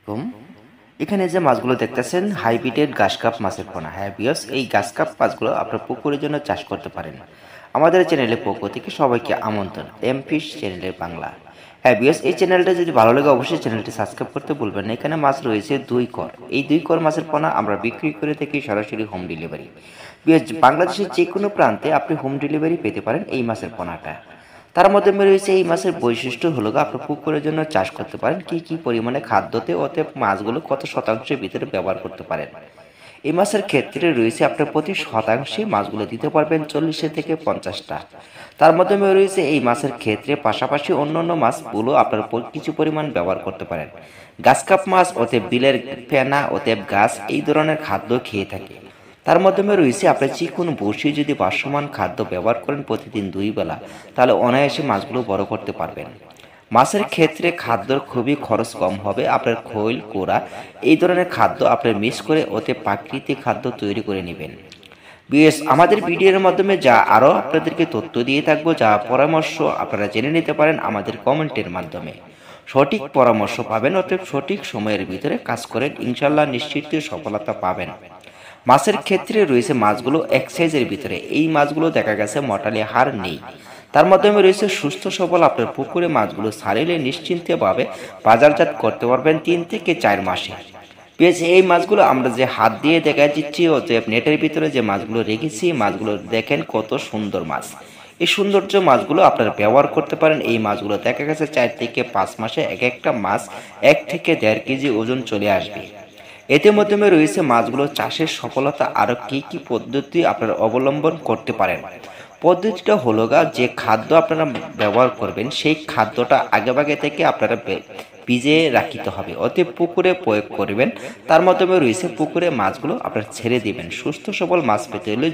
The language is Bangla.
হুম, এখানে যে মাছগুলো দেখতেছেন হাইব্রিডের গাছকাপ মাছের পোনা। হ্যাঁ বিয়স, এই গাছকাপ মাছগুলো আপনার পুকুরের জন্য চাষ করতে পারেন। আমাদের চ্যানেলে পক্ষ থেকে সবাইকে আমন্ত্রণ এম ফিশ চ্যানেলের বাংলা। হ্যাঁ বিয়স, এই চ্যানেলটা যদি ভালো লাগে অবশ্যই চ্যানেলটি সাবস্ক্রাইব করতে ভুলবেন না। এখানে মাছ রয়েছে 2 কর। এই 2 কর মাছের পোনা আমরা বিক্রি করে থাকি সরাসরি হোম ডেলিভারি। বিয়স, বাংলাদেশের যে কোনো প্রান্তে আপনি হোম ডেলিভারি পেতে পারেন এই মাছের পোনাটা। তার মাধ্যমে রয়েছে এই মাছের বৈশিষ্ট্য হলো আপনি পুকুরের জন্য চাষ করতে পারেন কি কি পরিমাণে খাদ্যতে ওতে মাছগুলো কত শতাংশের ভিতরে ব্যবহার করতে পারেন। এই মাছের ক্ষেত্রে রয়েছে আপনার প্রতি শতাংশে মাছগুলো দিতে পারবেন 40 থেকে 50টা। তার মাধ্যমে রয়েছে এই মাছের ক্ষেত্রে পাশাপাশি অন্যান্য মাছগুলো আপনার কিছু পরিমাণ ব্যবহার করতে পারেন। গাছকাপ মাছ ওতে বিলের ফেনা ওতে গাছ এই ধরনের খাদ্য খেয়ে থাকে। তার মাধ্যমে রয়েছে আপনার চিকন বসি যদি বাসমান খাদ্য ব্যবহার করেন প্রতিদিন 2 বেলা, তাহলে অনায়াসে মাছগুলো বড় করতে পারবেন। মাছের ক্ষেত্রে খাদ্যর খুবই খরচ কম হবে। আপনার খৈল কোড়া এই ধরনের খাদ্য আপনার মিক্স করে ওতে প্রাকৃতিক খাদ্য তৈরি করে নেবেন। বিএস, আমাদের ভিডিওর মাধ্যমে যা আরও আপনাদেরকে তথ্য দিয়ে থাকবো, যা পরামর্শ আপনারা জেনে নিতে পারেন আমাদের কমেন্টের মাধ্যমে। সঠিক পরামর্শ পাবেন, অতএব সঠিক সময়ের ভিতরে কাজ করেন, ইনশাল্লাহ নিশ্চিত সফলতা পাবেন। মাছের ক্ষেত্রে রয়েছে মাছগুলো এক সাইজের ভিতরে। এই মাছগুলো দেখা গেছে মটালি হার নেই। তার মাধ্যমে রয়েছে সুস্থ সবল আপনার পুকুরে মাছগুলো ছাড়িলে নিশ্চিন্তভাবে বাজারজাত করতে পারবেন 3 থেকে 4 মাসে। পেয়েছে এই মাছগুলো আমরা যে হাত দিয়ে দেখা দিচ্ছি অতএব নেটের ভিতরে যে মাছগুলো রেখেছি, মাছগুলো দেখেন কত সুন্দর মাছ। এই সৌন্দর্য মাছগুলো আপনারা ব্যবহার করতে পারেন। এই মাছগুলো দেখা গেছে 4 থেকে 5 মাসে এক একটা মাছ 1 থেকে 1.5 কেজি ওজন চলে আসবে। এতে মাধ্যমে রয়েছে মাছগুলো চাষের সফলতা। আরও কি কি পদ্ধতি আপনারা অবলম্বন করতে পারেন। পদ্ধতিটা হলো যে খাদ্য আপনারা ব্যবহার করবেন সেই খাদ্যটা আগেভাগে থেকে আপনারা ভিজিয়ে রাখিতে হবে, অতএব পুকুরে প্রয়োগ করবেন। তার মাধ্যমে রয়েছে পুকুরে মাছগুলো আপনারা ছেড়ে দিবেন। সুস্থ সবল মাছ পেতে হলে